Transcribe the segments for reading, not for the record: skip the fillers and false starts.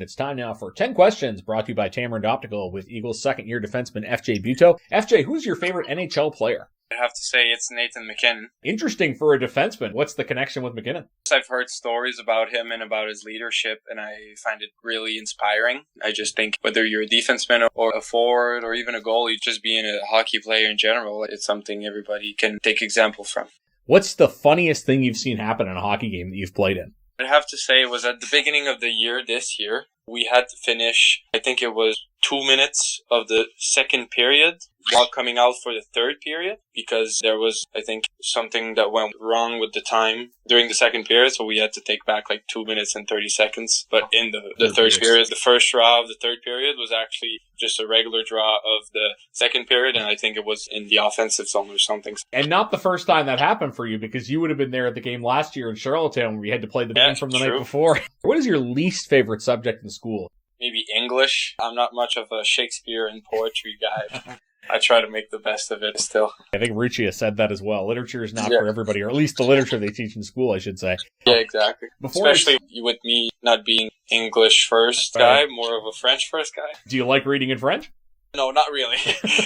It's time now for 10 questions brought to you by Tamarind Optical with Eagles second-year defenseman FJ Buteau. FJ, who's your favorite NHL player? I have to say it's Nathan McKinnon. Interesting for a defenseman. What's the connection with McKinnon? I've heard stories about him and about his leadership, and I find it really inspiring. I just think whether you're a defenseman or a forward or even a goalie, just being a hockey player in general, it's something everybody can take example from. What's the funniest thing you've seen happen in a hockey game that you've played in? I have to say it was at the beginning of the year this year. We had to finish, I think it was 2 minutes of the second period while coming out for the third period because there was, I think, something that went wrong with the time during the second period. So we had to take back like 2 minutes and 30 seconds. But in the third period, the first draw of the third period was actually just a regular draw of the second period. And I think it was in the offensive zone or something. And not the first time that happened for you because you would have been there at the game last year in Charlottetown where you had to play the game from the night before. What is your least favorite subject in school? Maybe English. I'm not much of a Shakespeare and poetry guy. I try to make the best of it still. I think Richie has said that as well. Literature is not for everybody, or at least the literature they teach in school, I should say. Yeah, exactly. Especially with me not being English first guy, more of a French first guy. Do you like reading in French? No, not really.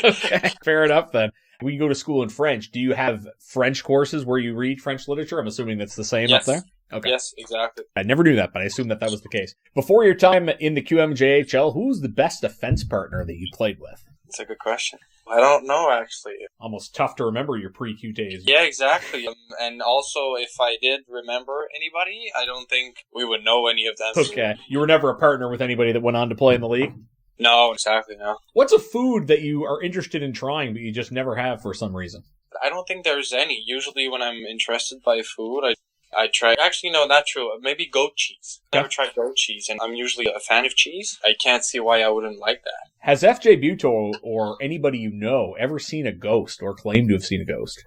Okay, fair enough then. When you go to school in French, do you have French courses where you read French literature? I'm assuming that's the same up there? Okay. Yes, exactly. I never knew that, but I assumed that was the case. Before your time in the Qmjhl, who's the best defense partner that you played with? That's a good question. I don't know, actually. Almost tough to remember your pre-Q days. Yeah, exactly. And also, if I did remember anybody, I don't think we would know any of them. Okay. You were never a partner with anybody that went on to play in the league? No, exactly, no. What's a food that you are interested in trying, but you just never have for some reason? I don't think there's any. Usually when I'm interested by food, I try... Actually, no, not true. Maybe goat cheese. Never tried goat cheese, and I'm usually a fan of cheese. I can't see why I wouldn't like that. Has FJ Buteau or anybody you know ever seen a ghost or claimed to have seen a ghost?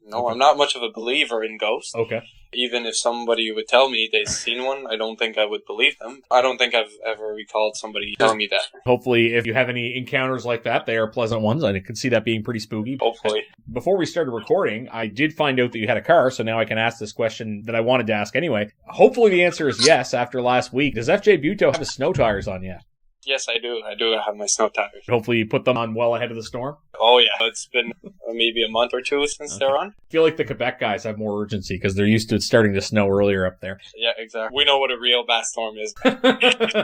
No, I'm not much of a believer in ghosts. Okay. Even if somebody would tell me they've seen one, I don't think I would believe them. I don't think I've ever recalled somebody telling me that. Hopefully, if you have any encounters like that, they are pleasant ones. I can see that being pretty spooky. Hopefully. Before we started recording, I did find out that you had a car, so now I can ask this question that I wanted to ask anyway. Hopefully the answer is yes after last week. Does FJ Buteau have his snow tires on yet? Yes, I do. I do have my snow tires. Hopefully you put them on well ahead of the storm? Oh, yeah. It's been maybe a month or two since they're on. I feel like the Quebec guys have more urgency because they're used to it starting to snow earlier up there. Yeah, exactly. We know what a real bad storm is.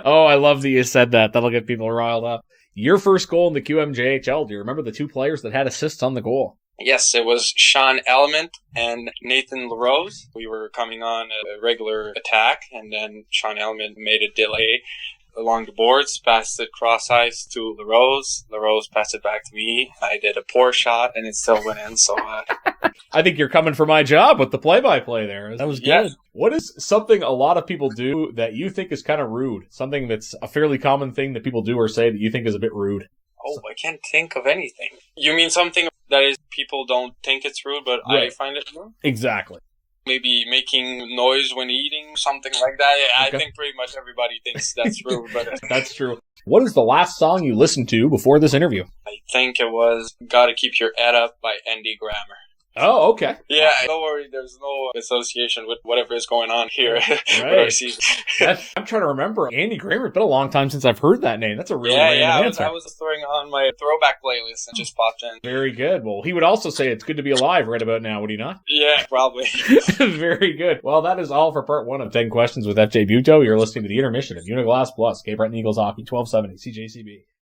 Oh, I love that you said that. That'll get people riled up. Your first goal in the Qmjhl, do you remember the two players that had assists on the goal? Yes, it was Sean Element and Nathan LaRose. We were coming on a regular attack, and then Sean Element made a delay along the boards, passed it cross ice to LaRose. LaRose passed it back to me. I did a poor shot, and it still went in. So I think you're coming for my job with the play-by-play there. That was good. Yeah. What is something a lot of people do that you think is kind of rude? Something that's a fairly common thing that people do or say that you think is a bit rude? Oh, I can't think of anything. You mean something that is people don't think it's rude, but right. I find it rude? Exactly. Maybe making noise when eating, something like that. Yeah, okay. I think pretty much everybody thinks that's rude. But that's true. What is the last song you listened to before this interview? I think it was Gotta Keep Your Head Up by Andy Grammer. Oh, okay. Yeah, don't worry. There's no association with whatever is going on here. Right. I'm trying to remember. Andy Grammer. It's been a long time since I've heard that name. That's a really random answer. I was throwing on my throwback playlist and just popped in. Very good. Well, he would also say it's good to be alive right about now, would he not? Yeah, probably. Very good. Well, that is all for part 1 of 10 Questions with FJ Buteau. You're listening to the intermission of Uniglass Plus, Breton Eagles Hockey, 1270 CJCB.